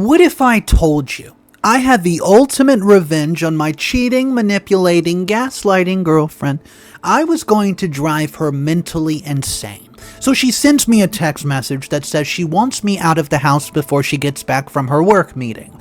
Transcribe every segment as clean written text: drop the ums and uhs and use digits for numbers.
What if I told you I had the ultimate revenge on my cheating, manipulating, gaslighting girlfriend? I was going to drive her mentally insane. So she sends me a text message that says she wants me out of the house before she gets back from her work meeting.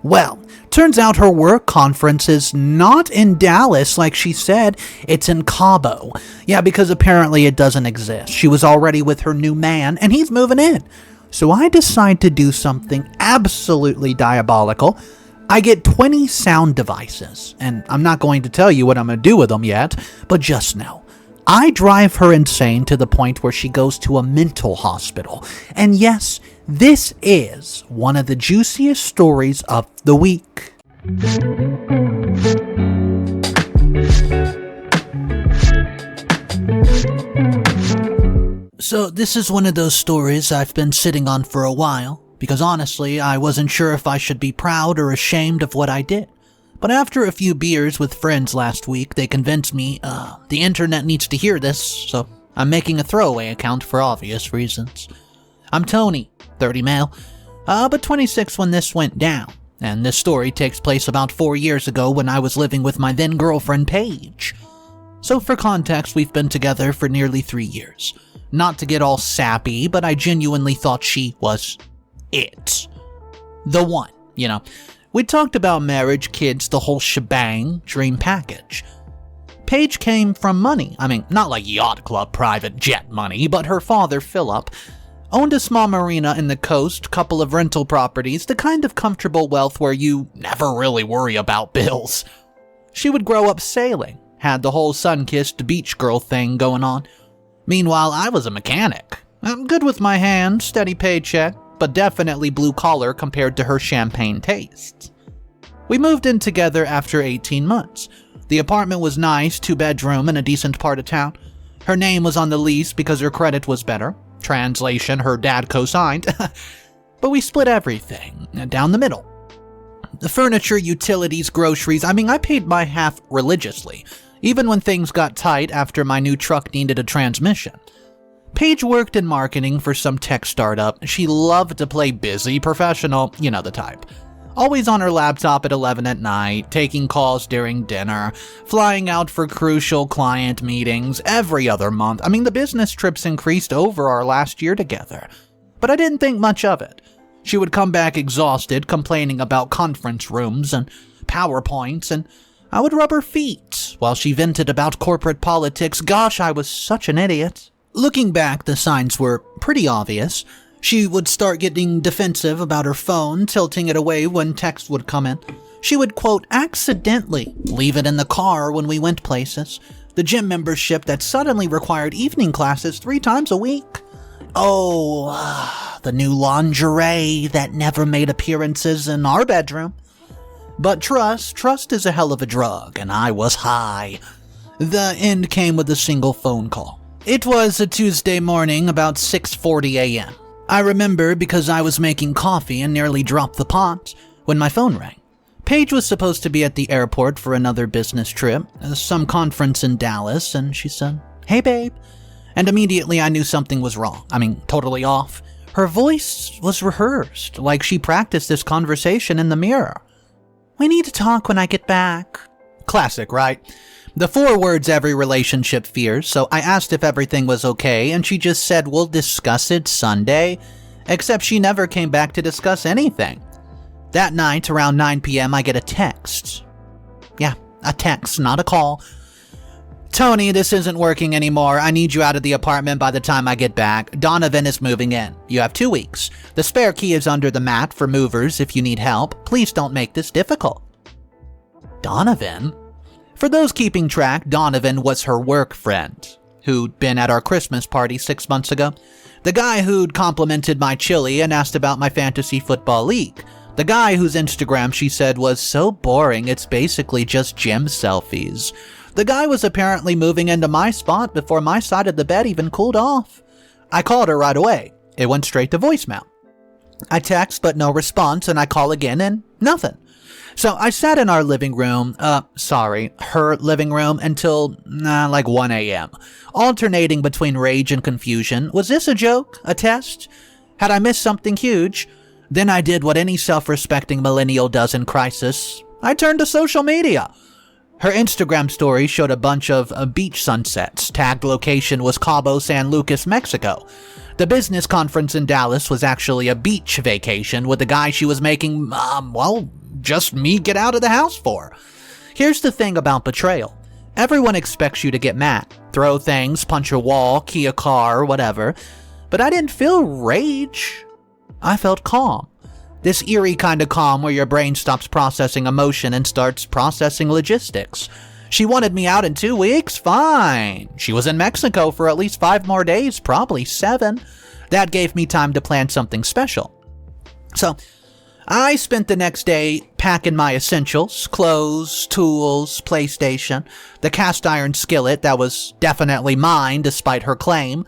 Well, turns out her work conference is not in Dallas like she said, it's in Cabo. Yeah, because apparently it doesn't exist. She was already with her new man and he's moving in. So I decide to do something absolutely diabolical. I get 20 sound devices, and I'm not going to tell you what I'm going to do with them yet, but just know, I drive her insane to the point where she goes to a mental hospital. And yes, this is one of the juiciest stories of the week. So this is one of those stories I've been sitting on for a while, because honestly, I wasn't sure if I should be proud or ashamed of what I did. But after a few beers with friends last week, they convinced me, the internet needs to hear this, so I'm making a throwaway account for obvious reasons. I'm Tony, 30 male, but 26 when this went down, and this story takes place about 4 years ago when I was living with my then girlfriend Paige. So for context, we've been together for nearly 3 years. Not to get all sappy, but I genuinely thought she was it. The one, you know. We talked about marriage, kids, the whole shebang, dream package. Paige came from money. I mean, not like yacht club private jet money, but her father, Philip, owned a small marina in the coast, couple of rental properties, the kind of comfortable wealth where you never really worry about bills. She would grow up sailing, had the whole sun-kissed beach girl thing going on. Meanwhile, I was a mechanic. I'm good with my hands, steady paycheck, but definitely blue-collar compared to her champagne tastes. We moved in together after 18 months. The apartment was nice, 2-bedroom in a decent part of town. Her name was on the lease because her credit was better. Translation, her dad co-signed. But we split everything, down the middle. The furniture, utilities, groceries, I paid my half religiously, even when things got tight after my new truck needed a transmission. Paige worked in marketing for some tech startup. She loved to play busy professional, you know the type. Always on her laptop at 11 at night, taking calls during dinner, flying out for crucial client meetings every other month. The business trips increased over our last year together. But I didn't think much of it. She would come back exhausted, complaining about conference rooms and PowerPoints, and I would rub her feet while she vented about corporate politics. Gosh, I was such an idiot. Looking back, the signs were pretty obvious. She would start getting defensive about her phone, tilting it away when text would come in. She would, quote, accidentally leave it in the car when we went places. The gym membership that suddenly required evening classes 3 times a week. Oh, the new lingerie that never made appearances in our bedroom. But trust is a hell of a drug, and I was high. The end came with a single phone call. It was a Tuesday morning, about 6:40 a.m. I remember because I was making coffee and nearly dropped the pot when my phone rang. Paige was supposed to be at the airport for another business trip, some conference in Dallas, and she said, "Hey babe." And immediately I knew something was wrong. Totally off. Her voice was rehearsed, like she practiced this conversation in the mirror. "We need to talk when I get back." Classic, right? The 4 words every relationship fears, so I asked if everything was okay, and she just said, "We'll discuss it Sunday." Except she never came back to discuss anything. That night, around 9 p.m., I get a text. Yeah, a text, not a call. "Tony, this isn't working anymore. I need you out of the apartment by the time I get back. Donovan is moving in. You have 2 weeks. The spare key is under the mat for movers if you need help. Please don't make this difficult." Donovan? For those keeping track, Donovan was her work friend, who'd been at our Christmas party 6 months ago. The guy who'd complimented my chili and asked about my fantasy football league. The guy whose Instagram she said was so boring it's basically just gym selfies. The guy was apparently moving into my spot before my side of the bed even cooled off. I called her right away. It went straight to voicemail. I text but no response, and I call again and nothing. So I sat in our living room, her living room, until, 1 a.m., alternating between rage and confusion. Was this a joke? A test? Had I missed something huge? Then I did what any self-respecting millennial does in crisis. I turned to social media. Her Instagram story showed a bunch of beach sunsets. Tagged location was Cabo San Lucas, Mexico. The business conference in Dallas was actually a beach vacation with the guy she was making, just me get out of the house for. Here's the thing about betrayal. Everyone expects you to get mad, throw things, punch a wall, key a car, whatever. But I didn't feel rage. I felt calm. This eerie kind of calm where your brain stops processing emotion and starts processing logistics. She wanted me out in 2 weeks? Fine. She was in Mexico for at least 5 more days, probably 7. That gave me time to plan something special. So, I spent the next day packing my essentials, clothes, tools, PlayStation, the cast iron skillet that was definitely mine despite her claim.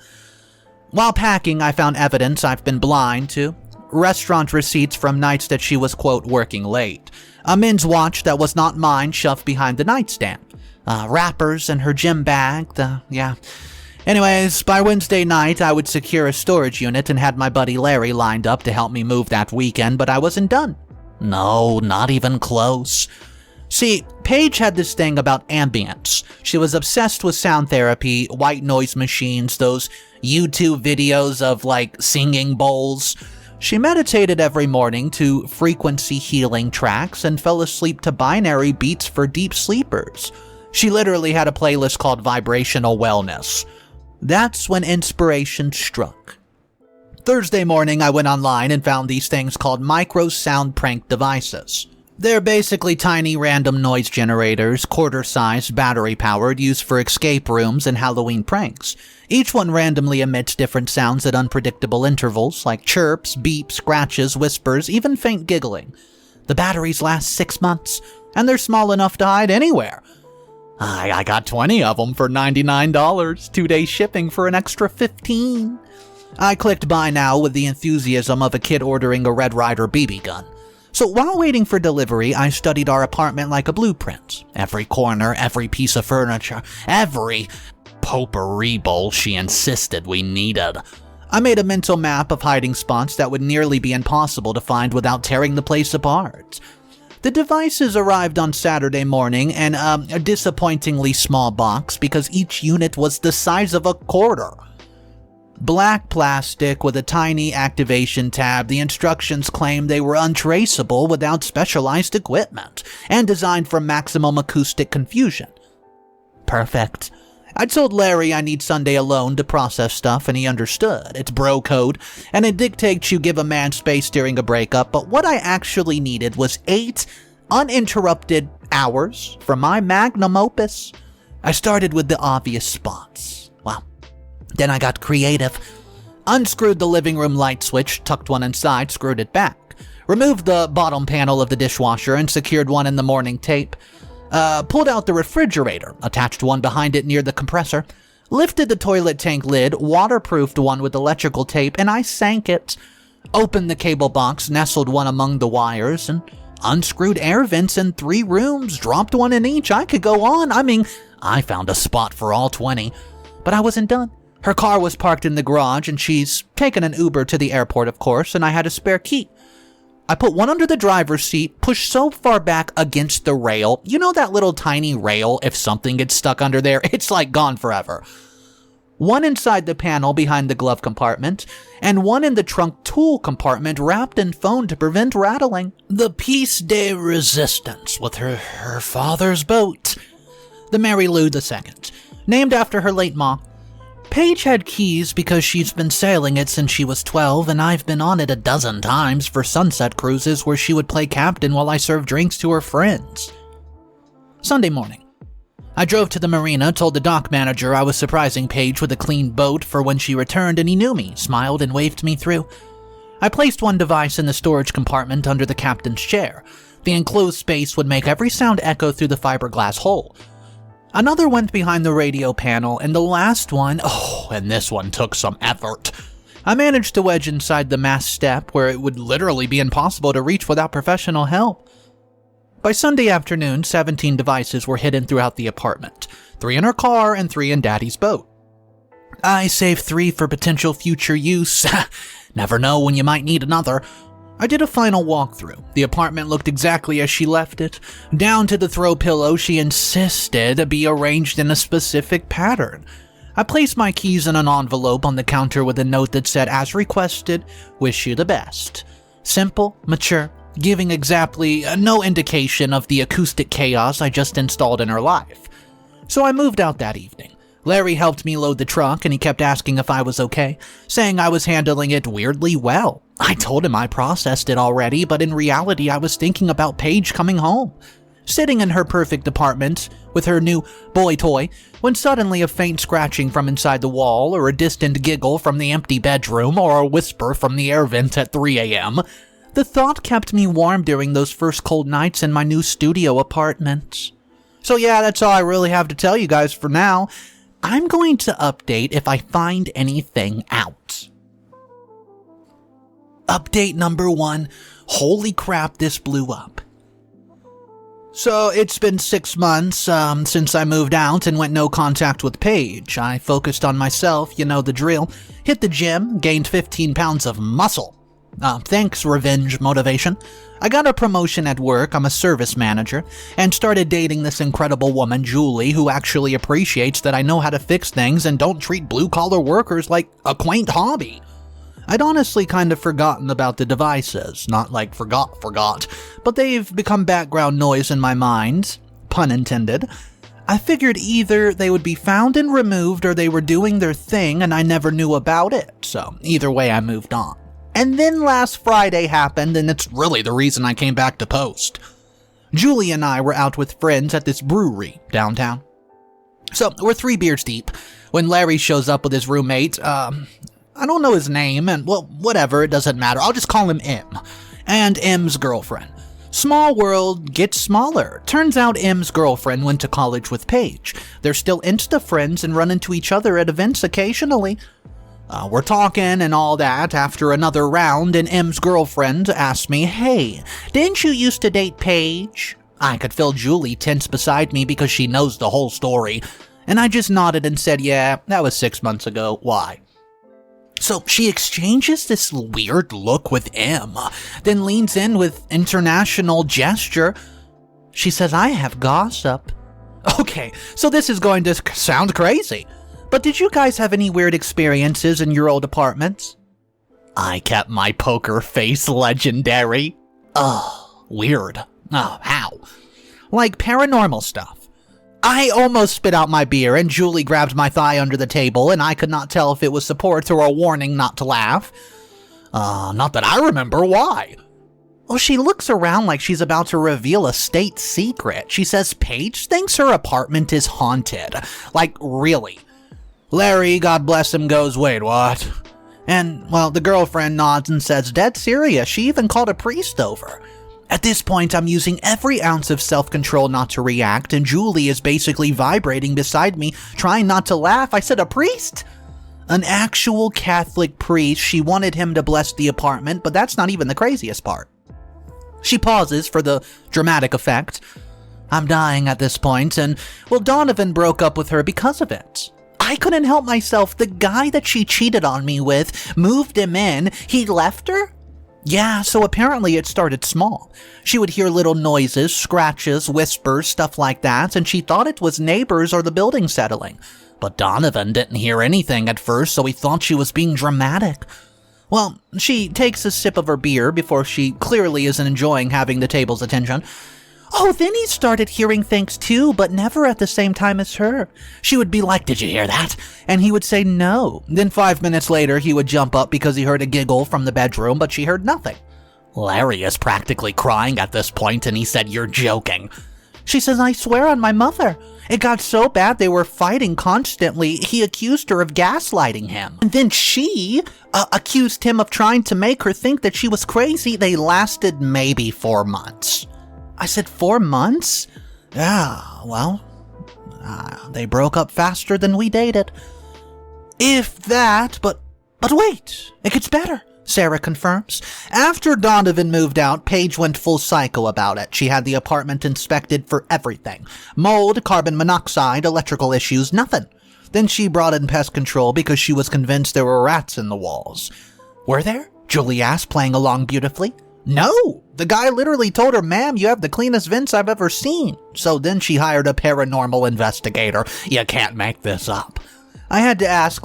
While packing, I found evidence I've been blind to. Restaurant receipts from nights that she was, quote, working late. A men's watch that was not mine shoved behind the nightstand. Wrappers in her gym bag, Anyways, by Wednesday night, I would secure a storage unit and had my buddy Larry lined up to help me move that weekend, but I wasn't done. No, not even close. See, Paige had this thing about ambience. She was obsessed with sound therapy, white noise machines, those YouTube videos of, singing bowls. She meditated every morning to frequency healing tracks and fell asleep to binary beats for deep sleepers. She literally had a playlist called Vibrational Wellness. That's when inspiration struck. Thursday morning, I went online and found these things called micro sound prank devices. They're basically tiny random noise generators, quarter-sized, battery-powered, used for escape rooms and Halloween pranks. Each one randomly emits different sounds at unpredictable intervals, like chirps, beeps, scratches, whispers, even faint giggling. The batteries last 6 months, and they're small enough to hide anywhere. I got 20 of them for $99, 2-day shipping for an extra $15. I clicked buy now with the enthusiasm of a kid ordering a Red Ryder BB gun. So while waiting for delivery, I studied our apartment like a blueprint. Every corner, every piece of furniture, every potpourri bowl she insisted we needed. I made a mental map of hiding spots that would nearly be impossible to find without tearing the place apart. The devices arrived on Saturday morning in a disappointingly small box because each unit was the size of a quarter. Black plastic with a tiny activation tab. The instructions claimed they were untraceable without specialized equipment and designed for maximum acoustic confusion. Perfect. I told Larry I need Sunday alone to process stuff, and he understood. It's bro code, and it dictates you give a man space during a breakup, but what I actually needed was 8 uninterrupted hours from my magnum opus. I started with the obvious spots. Wow. Then I got creative. Unscrewed the living room light switch, tucked one inside, screwed it back. Removed the bottom panel of the dishwasher and secured one in the morning tape. Pulled out the refrigerator, attached one behind it near the compressor, lifted the toilet tank lid, waterproofed one with electrical tape, and I sank it. Opened the cable box, nestled one among the wires, and unscrewed air vents in 3 rooms, dropped one in each. I could go on. I found a spot for all 20. But I wasn't done. Her car was parked in the garage, and she's taken an Uber to the airport, of course, and I had a spare key. I put one under the driver's seat, pushed so far back against the rail. You know that little tiny rail, if something gets stuck under there, it's gone forever. One inside the panel behind the glove compartment, and one in the trunk tool compartment wrapped in foam to prevent rattling. The piece de resistance with her father's boat. The Mary Lou II, named after her late mom. Paige had keys because she's been sailing it since she was 12, and I've been on it a dozen times for sunset cruises where she would play captain while I served drinks to her friends. Sunday morning. I drove to the marina, told the dock manager I was surprising Paige with a clean boat for when she returned, and he knew me, smiled, and waved me through. I placed one device in the storage compartment under the captain's chair. The enclosed space would make every sound echo through the fiberglass hole. Another went behind the radio panel, and the last one, and this one took some effort. I managed to wedge inside the mast step where it would literally be impossible to reach without professional help. By Sunday afternoon, 17 devices were hidden throughout the apartment, 3 in her car and 3 in Daddy's boat. I saved 3 for potential future use. Never know when you might need another. I did a final walkthrough. The apartment looked exactly as she left it. Down to the throw pillow she insisted be arranged in a specific pattern. I placed my keys in an envelope on the counter with a note that said, "As requested, wish you the best." Simple, mature, giving exactly no indication of the acoustic chaos I just installed in her life. So I moved out that evening. Larry helped me load the truck and he kept asking if I was okay, saying I was handling it weirdly well. I told him I processed it already, but in reality I was thinking about Paige coming home. Sitting in her perfect apartment with her new boy toy, when suddenly a faint scratching from inside the wall, or a distant giggle from the empty bedroom, or a whisper from the air vent at 3 a.m., the thought kept me warm during those first cold nights in my new studio apartment. So yeah, that's all I really have to tell you guys for now. I'm going to update if I find anything out. Update number 1. Holy crap, this blew up. So it's been 6 months since I moved out and went no contact with Paige. I focused on myself, you know the drill. Hit the gym, gained 15 pounds of muscle. Thanks, revenge motivation. I got a promotion at work, I'm a service manager, and started dating this incredible woman, Julie, who actually appreciates that I know how to fix things and don't treat blue-collar workers like a quaint hobby. I'd honestly kind of forgotten about the devices, not like forgot, but they've become background noise in my mind, pun intended. I figured either they would be found and removed or they were doing their thing and I never knew about it, so either way I moved on. And then last Friday happened, and it's really the reason I came back to post. Julie and I were out with friends at this brewery downtown. So we're 3 beers deep when Larry shows up with his roommate, I don't know his name, and well, whatever, it doesn't matter. I'll just call him M. And M's girlfriend. Small world gets smaller. Turns out M's girlfriend went to college with Paige. They're still Insta friends and run into each other at events occasionally. We're talking and all that after another round, and M's girlfriend asked me, "Hey, didn't you used to date Paige?" I could feel Julie tense beside me because she knows the whole story. And I just nodded and said, "Yeah, that was 6 months ago. Why?" So she exchanges this weird look with M, then leans in with international gesture. She says, "I have gossip." Okay, so this is going to sound crazy, but did you guys have any weird experiences in your old apartments? I kept my poker face legendary. Weird. How? Like paranormal stuff. I almost spit out my beer and Julie grabbed my thigh under the table and I could not tell if it was support or a warning not to laugh. Not that I remember. Why? Well, she looks around like she's about to reveal a state secret. She says Paige thinks her apartment is haunted. Like, really? Larry, God bless him, goes, "Wait, what?" And, well, the girlfriend nods and says, "Dead serious. She even called a priest over." At this point, I'm using every ounce of self-control not to react, and Julie is basically vibrating beside me, trying not to laugh. I said, "A priest?" An actual Catholic priest. She wanted him to bless the apartment, but that's not even the craziest part. She pauses for the dramatic effect. I'm dying at this point, and, well, Donovan broke up with her because of it. I couldn't help myself. The guy that she cheated on me with moved him in. He left her? Yeah, so apparently it started small. She would hear little noises, scratches, whispers, stuff like that, and she thought it was neighbors or the building settling. But Donovan didn't hear anything at first, so he thought she was being dramatic. Well, she takes a sip of her beer before she clearly isn't enjoying having the table's attention. Oh, then he started hearing things too, but never at the same time as her. She would be like, "Did you hear that?" And he would say no. Then 5 minutes later, he would jump up because he heard a giggle from the bedroom, but she heard nothing. Larry is practically crying at this point, and he said, "You're joking." She says, "I swear on my mother. It got so bad they were fighting constantly. He accused her of gaslighting him. And then she accused him of trying to make her think that she was crazy." They lasted maybe 4 months. I said, 4 months? Yeah, well, they broke up faster than we dated. If that, but wait, it gets better, Sarah confirms. After Donovan moved out, Paige went full psycho about it. She had the apartment inspected for everything. Mold, carbon monoxide, electrical issues, nothing. Then she brought in pest control because she was convinced there were rats in the walls. Were there? Julie asked, playing along beautifully. No, the guy literally told her, ma'am, you have the cleanest vents I've ever seen. So then she hired a paranormal investigator. You can't make this up. I had to ask,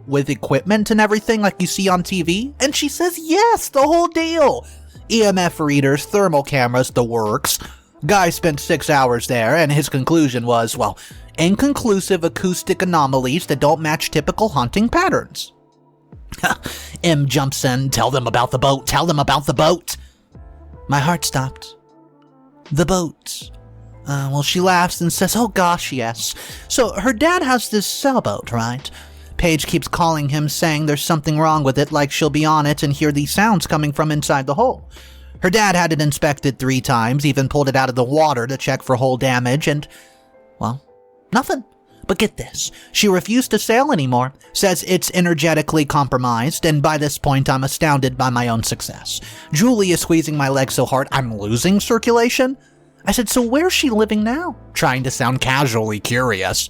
with equipment and everything like you see on TV? And she says, yes, the whole deal. EMF readers, thermal cameras, the works. Guy spent 6 hours there, and his conclusion was, inconclusive acoustic anomalies that don't match typical haunting patterns. M jumps in, tell them about the boat. My heart stopped. The boat. She laughs and says, oh gosh, yes. So her dad has this sailboat, right? Paige keeps calling him, saying there's something wrong with it, like she'll be on it and hear these sounds coming from inside the hull. Her dad had it inspected 3 times, even pulled it out of the water to check for hull damage, and, nothing. But get this, she refused to sail anymore, says it's energetically compromised, and by this point I'm astounded by my own success. Julie is squeezing my leg so hard I'm losing circulation. I said, so where's she living now? Trying to sound casually curious.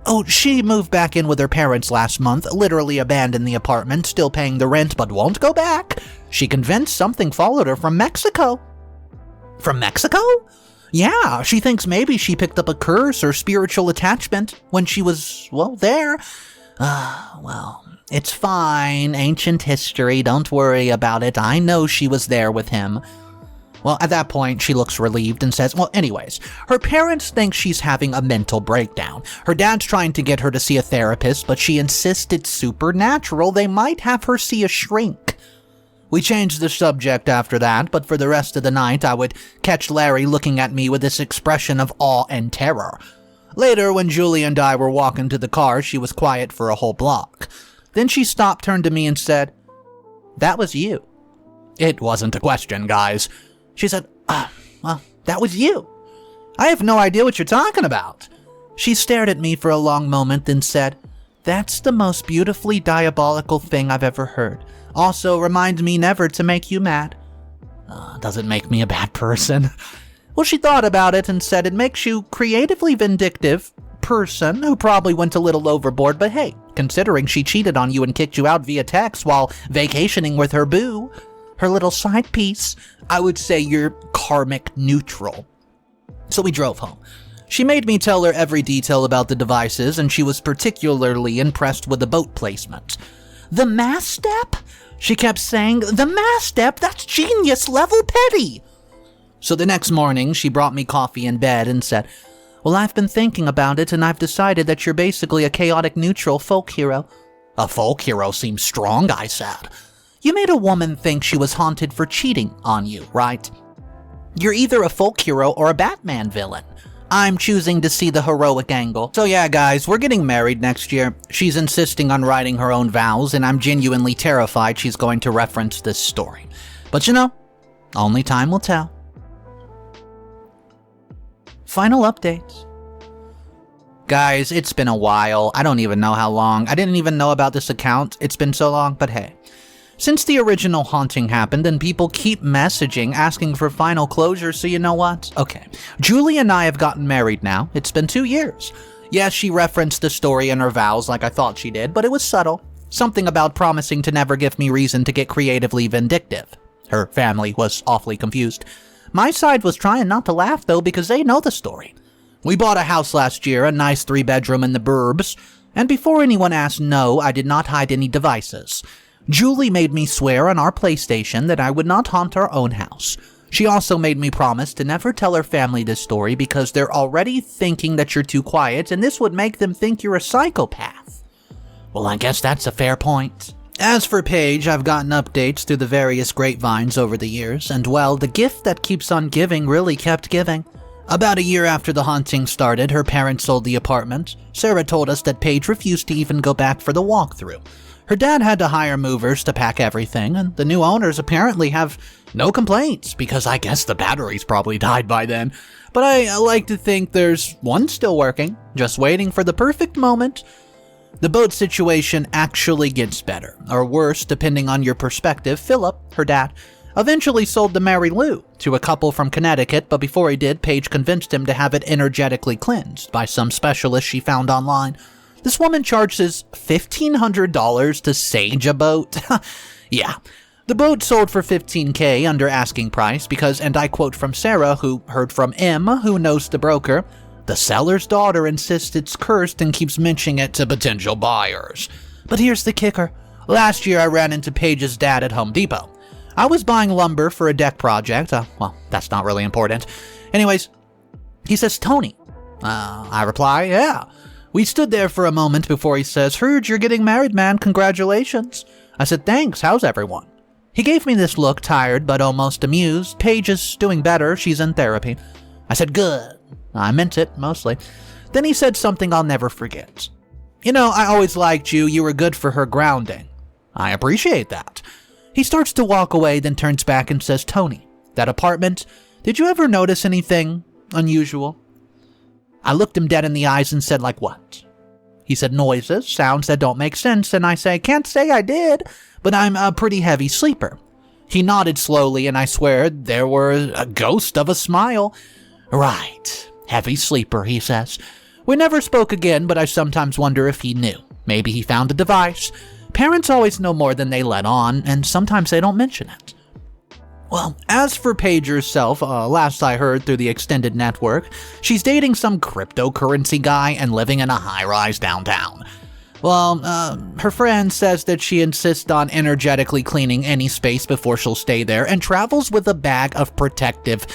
Oh, she moved back in with her parents last month, literally abandoned the apartment, still paying the rent, but won't go back. She convinced something followed her from Mexico. From Mexico? Yeah, she thinks maybe she picked up a curse or spiritual attachment when she was, there. It's fine, ancient history, don't worry about it. I know she was there with him. Well, at that point, she looks relieved and says, anyways, her parents think she's having a mental breakdown. Her dad's trying to get her to see a therapist, but she insists it's supernatural. They might have her see a shrink. We changed the subject after that, but for the rest of the night, I would catch Larry looking at me with this expression of awe and terror. Later, when Julie and I were walking to the car, she was quiet for a whole block. Then she stopped, turned to me, and said, that was you. It wasn't a question, guys. She said, that was you. I have no idea what you're talking about. She stared at me for a long moment, then said, that's the most beautifully diabolical thing I've ever heard. Also, remind me never to make you mad. Doesn't make me a bad person. Well, she thought about it and said it makes you creatively vindictive person who probably went a little overboard, but hey, considering she cheated on you and kicked you out via text while vacationing with her boo, her little side piece, I would say you're karmic neutral. So we drove home. She made me tell her every detail about the devices, and she was particularly impressed with the boat placement. The mass step? She kept saying, the mass step, that's genius level petty. So the next morning, she brought me coffee in bed and said, well, I've been thinking about it, and I've decided that you're basically a chaotic neutral folk hero. A folk hero seems strong, I said. You made a woman think she was haunted for cheating on you, right? You're either a folk hero or a Batman villain. I'm choosing to see the heroic angle. So yeah, guys, we're getting married next year. She's insisting on writing her own vows, and I'm genuinely terrified she's going to reference this story. But only time will tell. Final updates. Guys, it's been a while. I don't even know how long. I didn't even know about this account. It's been so long, but hey. Since the original haunting happened, and people keep messaging asking for final closure, so you know what? Okay, Julie and I have gotten married now. It's been 2 years. Yes, she referenced the story in her vows like I thought she did, but it was subtle. Something about promising to never give me reason to get creatively vindictive. Her family was awfully confused. My side was trying not to laugh, though, because they know the story. We bought a house last year, a nice 3-bedroom in the burbs, and before anyone asked, no, I did not hide any devices. Julie made me swear on our PlayStation that I would not haunt our own house. She also made me promise to never tell her family this story because they're already thinking that you're too quiet, and this would make them think you're a psychopath. Well, I guess that's a fair point. As for Paige, I've gotten updates through the various grapevines over the years, and well, the gift that keeps on giving really kept giving. About a year after the haunting started, her parents sold the apartment. Sarah told us that Paige refused to even go back for the walkthrough. Her dad had to hire movers to pack everything, and the new owners apparently have no complaints, because I guess the batteries probably died by then. But I like to think there's one still working, just waiting for the perfect moment. The boat situation actually gets better, or worse depending on your perspective. Philip, her dad, eventually sold to Mary Lou to a couple from Connecticut, but before he did, Paige convinced him to have it energetically cleansed by some specialist she found online. This woman charges $1,500 to sage a boat. Yeah, The boat sold for $15K under asking price because, and I quote from Sarah, who heard from M, who knows the broker, the seller's daughter insists it's cursed and keeps mentioning it to potential buyers. But here's the kicker. Last year I ran into Paige's dad at Home Depot. I was buying lumber for a deck project. Well, that's not really important. Anyways, he says, Tony. I reply, yeah. We stood there for a moment before he says, heard you're getting married, man. Congratulations. I said, thanks. How's everyone? He gave me this look, tired but almost amused. Paige is doing better. She's in therapy. I said, good. I meant it, mostly. Then he said something I'll never forget. You know, I always liked you. You were good for her grounding. I appreciate that. He starts to walk away, then turns back and says, Tony, that apartment, did you ever notice anything unusual? I looked him dead in the eyes and said, like what? He said, noises, sounds that don't make sense, and I say, can't say I did, but I'm a pretty heavy sleeper. He nodded slowly, and I swear there were a ghost of a smile. Right, heavy sleeper, he says. We never spoke again, but I sometimes wonder if he knew. Maybe he found a device. Parents always know more than they let on, and sometimes they don't mention it. Well, as for Paige herself, last I heard through the extended network, she's dating some cryptocurrency guy and living in a high-rise downtown. Well, her friend says that she insists on energetically cleaning any space before she'll stay there and travels with a bag of protective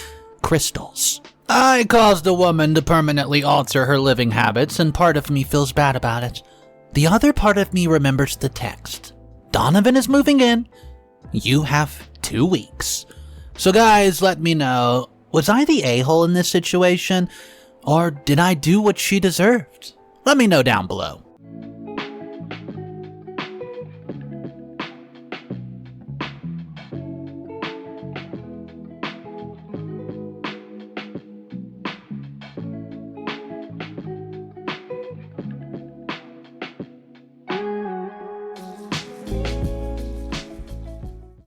crystals. I caused a woman to permanently alter her living habits, and part of me feels bad about it. The other part of me remembers the text. Donovan is moving in. You have 2 weeks. So guys, let me know, was I the a-hole in this situation, or did I do what she deserved? Let me know down below.